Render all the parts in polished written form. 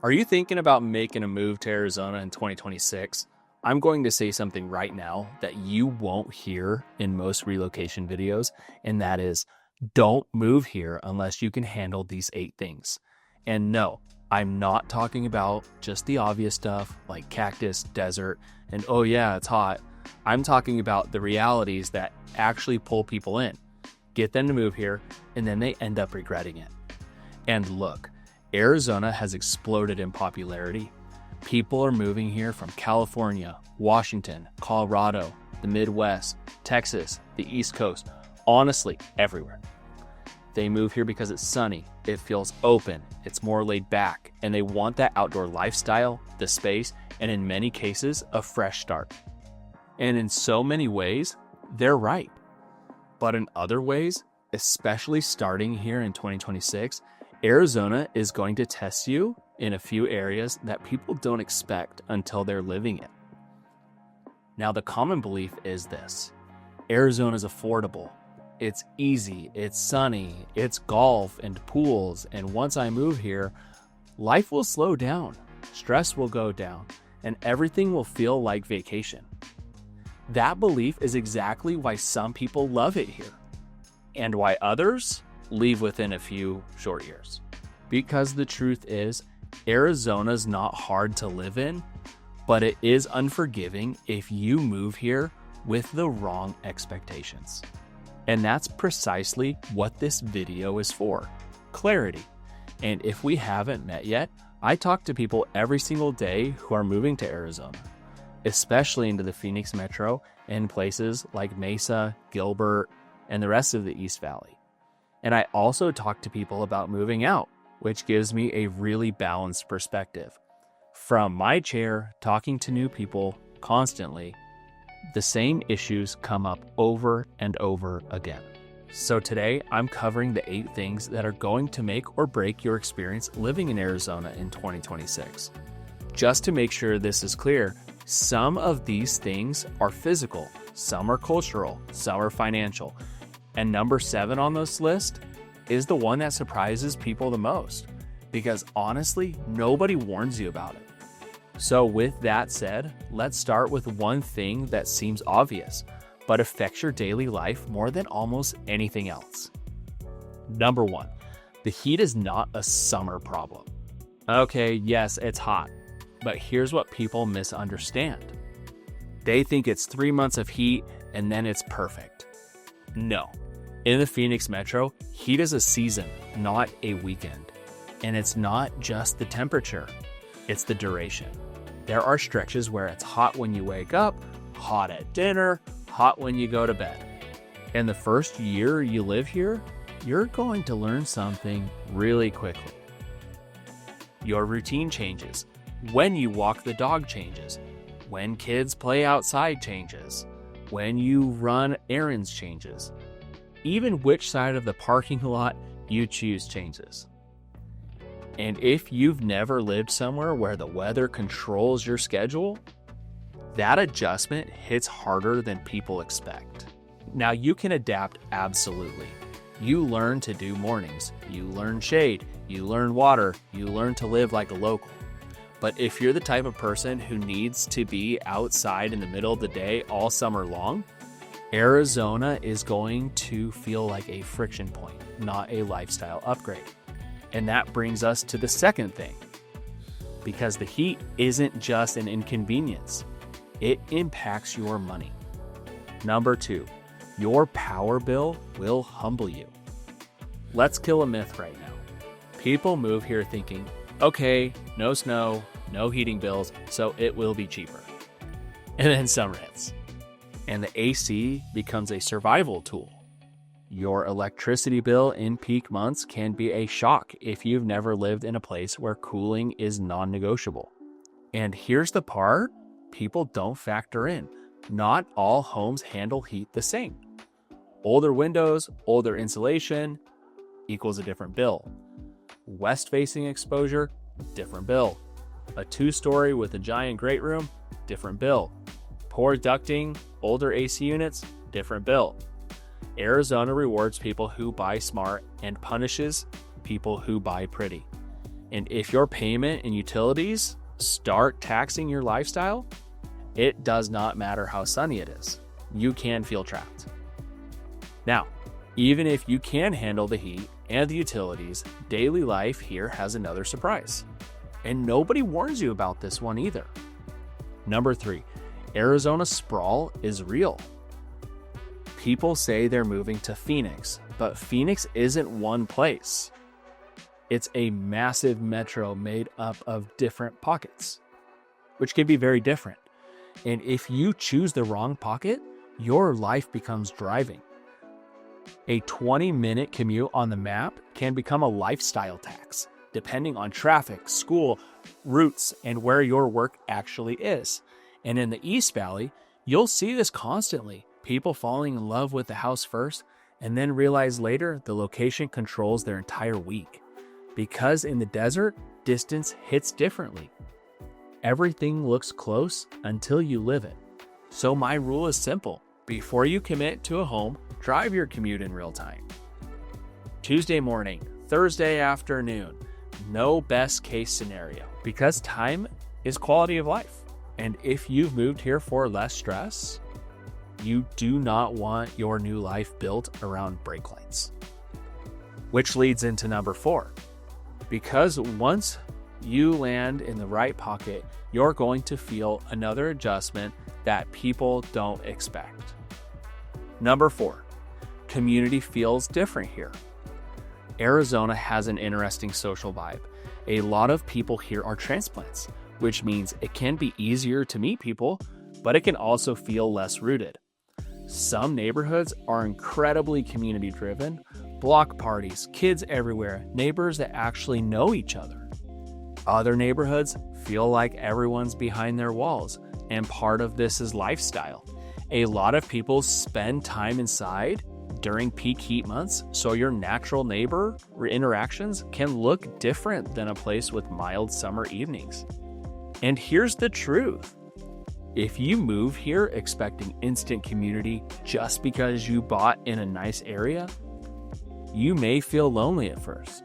Are you thinking about making a move to Arizona in 2026? I'm going to say something right now that you won't hear in most relocation videos, and that is don't move here unless you can handle these 8 things. And no, I'm not talking about just the obvious stuff like cactus, desert, and oh yeah, it's hot. I'm talking about the realities that actually pull people in, get them to move here, and then they end up regretting it. And look, Arizona has exploded in popularity. People are moving here from California, Washington, Colorado, the Midwest, Texas, the East Coast, honestly, everywhere. They move here because it's sunny, it feels open, it's more laid back, and they want that outdoor lifestyle, the space, and in many cases, a fresh start. And in so many ways, they're right. But in other ways, especially starting here in 2026, Arizona is going to test you in a few areas that people don't expect until they're living it. Now, the common belief is this: Arizona is affordable. It's easy, it's sunny, it's golf and pools, and once I move here, life will slow down, stress will go down, and everything will feel like vacation. That belief is exactly why some people love it here, and why others leave within a few short years. Because the truth is, Arizona's not hard to live in, but it is unforgiving if you move here with the wrong expectations. And that's precisely what this video is for: clarity. And if we haven't met yet, I talk to people every single day who are moving to Arizona, especially into the Phoenix metro and places like Mesa, Gilbert, and the rest of the East Valley. And I also talk to people about moving out, which gives me a really balanced perspective. From my chair, talking to new people constantly, the same issues come up over and over again. So today, I'm covering the 8 things that are going to make or break your experience living in Arizona in 2026. Just to make sure this is clear, some of these things are physical, some are cultural, some are financial. And number 7 on this list is the one that surprises people the most, because honestly, nobody warns you about it. So with that said, let's start with one thing that seems obvious, but affects your daily life more than almost anything else. Number 1, the heat is not a summer problem. Okay, yes, it's hot, but here's what people misunderstand. They think it's 3 months of heat and then it's perfect. No. In the Phoenix metro, heat is a season, not a weekend. And it's not just the temperature, it's the duration. There are stretches where it's hot when you wake up, hot at dinner, hot when you go to bed. And the first year you live here, you're going to learn something really quickly. Your routine changes. When you walk the dog changes. When kids play outside changes. When you run errands changes. Even which side of the parking lot you choose changes. And if you've never lived somewhere where the weather controls your schedule, that adjustment hits harder than people expect. Now, you can adapt absolutely. You learn to do mornings, you learn shade, you learn water, you learn to live like a local. But if you're the type of person who needs to be outside in the middle of the day all summer long, Arizona is going to feel like a friction point, not a lifestyle upgrade. And that brings us to the second thing. Because the heat isn't just an inconvenience, it impacts your money. Number 2, your power bill will humble you. Let's kill a myth right now. People move here thinking, okay, no snow, no heating bills, so it will be cheaper. And then summer hits, and the AC becomes a survival tool. Your electricity bill in peak months can be a shock if you've never lived in a place where cooling is non-negotiable. And here's the part people don't factor in. Not all homes handle heat the same. Older windows, older insulation equals a different bill. West-facing exposure, different bill. A 2-story with a giant great room, different bill. Poor ducting, older AC units, different bill. Arizona rewards people who buy smart and punishes people who buy pretty. And if your payment and utilities start taxing your lifestyle, it does not matter how sunny it is. You can feel trapped. Now, even if you can handle the heat and the utilities, daily life here has another surprise. And nobody warns you about this one either. Number 3, Arizona sprawl is real. People say they're moving to Phoenix, but Phoenix isn't one place. It's a massive metro made up of different pockets, which can be very different. And if you choose the wrong pocket, your life becomes driving. A 20-minute commute on the map can become a lifestyle tax, depending on traffic, school, routes, and where your work actually is. And in the East Valley, you'll see this constantly. People falling in love with the house first and then realize later the location controls their entire week. Because in the desert, distance hits differently. Everything looks close until you live it. So my rule is simple. Before you commit to a home, drive your commute in real time. Tuesday morning, Thursday afternoon, no best case scenario, because time is quality of life. And if you've moved here for less stress, you do not want your new life built around brake lights. Which leads into number 4. Because once you land in the right pocket, you're going to feel another adjustment that people don't expect. Number 4, community feels different here. Arizona has an interesting social vibe. A lot of people here are transplants, which means it can be easier to meet people, but it can also feel less rooted. Some neighborhoods are incredibly community driven, block parties, kids everywhere, neighbors that actually know each other. Other neighborhoods feel like everyone's behind their walls, and part of this is lifestyle. A lot of people spend time inside during peak heat months, so your natural neighbor interactions can look different than a place with mild summer evenings. And here's the truth. If you move here expecting instant community just because you bought in a nice area, you may feel lonely at first.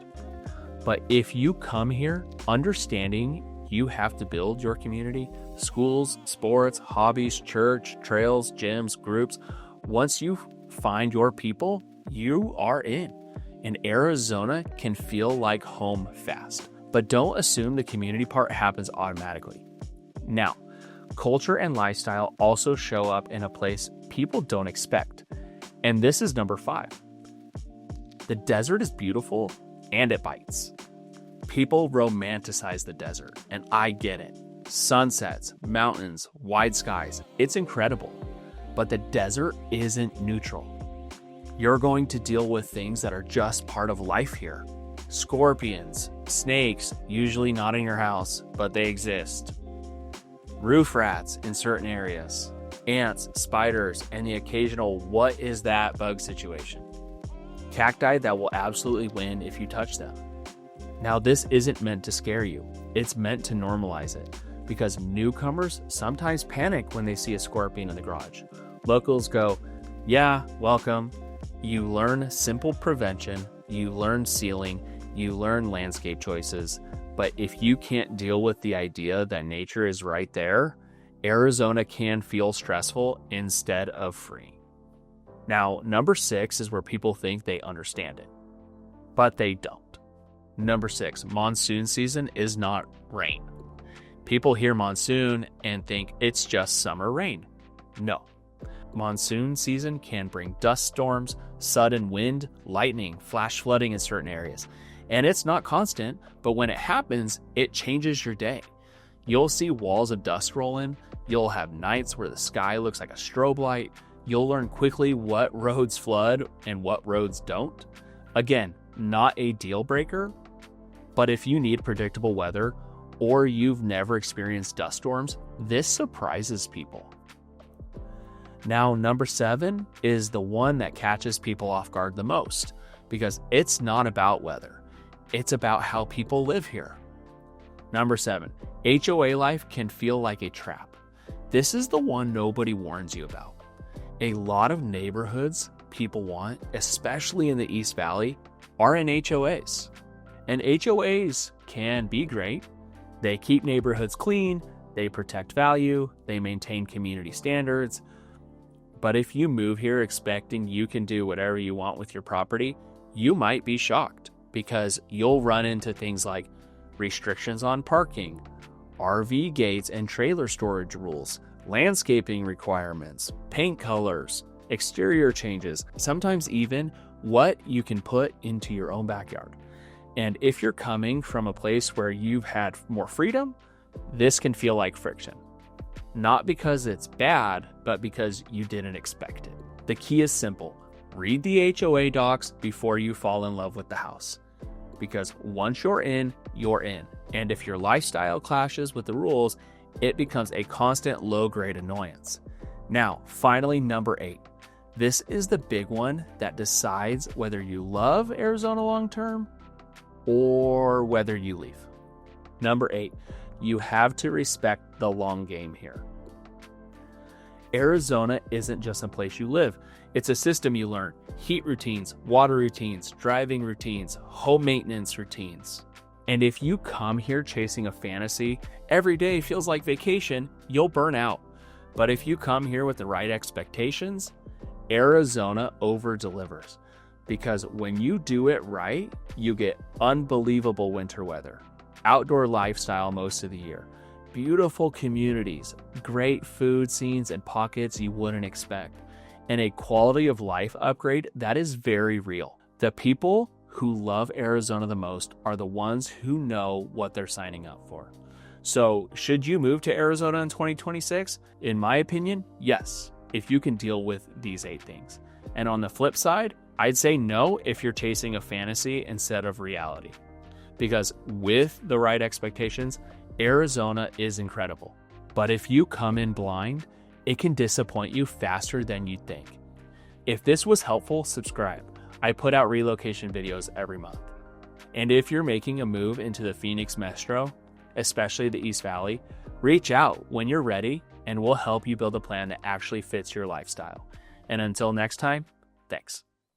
But if you come here understanding you have to build your community, schools, sports, hobbies, church, trails, gyms, groups, once you find your people, you are in. And Arizona can feel like home fast. But don't assume the community part happens automatically. Now, culture and lifestyle also show up in a place people don't expect. And this is number 5. The desert is beautiful and it bites. People romanticize the desert, and I get it. Sunsets, mountains, wide skies, it's incredible. But the desert isn't neutral. You're going to deal with things that are just part of life here. Scorpions, snakes, usually not in your house, but they exist. Roof rats in certain areas, ants, spiders, and the occasional what is that bug situation. Cacti that will absolutely win if you touch them. Now, this isn't meant to scare you. It's meant to normalize it, because newcomers sometimes panic when they see a scorpion in the garage. Locals go, yeah, welcome. You learn simple prevention, you learn sealing, you learn landscape choices. But if you can't deal with the idea that nature is right there, Arizona can feel stressful instead of free. Now, number 6 is where people think they understand it, but they don't. Number 6, monsoon season is not rain. People hear monsoon and think it's just summer rain. No. Monsoon season can bring dust storms, sudden wind, lightning, flash flooding in certain areas. And it's not constant, but when it happens, it changes your day. You'll see walls of dust roll in. You'll have nights where the sky looks like a strobe light. You'll learn quickly what roads flood and what roads don't. Again, not a deal breaker, but if you need predictable weather or you've never experienced dust storms, this surprises people. Now, number 7 is the one that catches people off guard the most, because it's not about weather. It's about how people live here. Number 7, HOA life can feel like a trap. This is the one nobody warns you about. A lot of neighborhoods people want, especially in the East Valley, are in HOAs. And HOAs can be great. They keep neighborhoods clean, they protect value, they maintain community standards. But if you move here expecting you can do whatever you want with your property, you might be shocked because you'll run into things like restrictions on parking, RV gates and trailer storage rules, landscaping requirements, paint colors, exterior changes, sometimes even what you can put into your own backyard. And if you're coming from a place where you've had more freedom, this can feel like friction. Not because it's bad, but because you didn't expect it. The key is simple. Read the HOA docs before you fall in love with the house. Because once you're in, you're in. And if your lifestyle clashes with the rules, it becomes a constant low-grade annoyance. Now, finally, number 8. This is the big one that decides whether you love Arizona long-term or whether you leave. Number 8, you have to respect the long game here. Arizona isn't just a place you live. It's a system you learn. Heat routines, water routines, driving routines, home maintenance routines. And if you come here chasing a fantasy, every day feels like vacation, you'll burn out. But if you come here with the right expectations, Arizona over-delivers. Because when you do it right, you get unbelievable winter weather, outdoor lifestyle most of the year, beautiful communities, great food scenes and pockets you wouldn't expect, and a quality of life upgrade that is very real. The people who love Arizona the most are the ones who know what they're signing up for. So, should you move to Arizona in 2026? In my opinion, yes, if you can deal with these 8 things. And on the flip side, I'd say no if you're chasing a fantasy instead of reality. Because with the right expectations, Arizona is incredible. But if you come in blind, it can disappoint you faster than you'd think. If this was helpful, subscribe. I put out relocation videos every month. And if you're making a move into the Phoenix Metro, especially the East Valley, reach out when you're ready and we'll help you build a plan that actually fits your lifestyle. And until next time, thanks.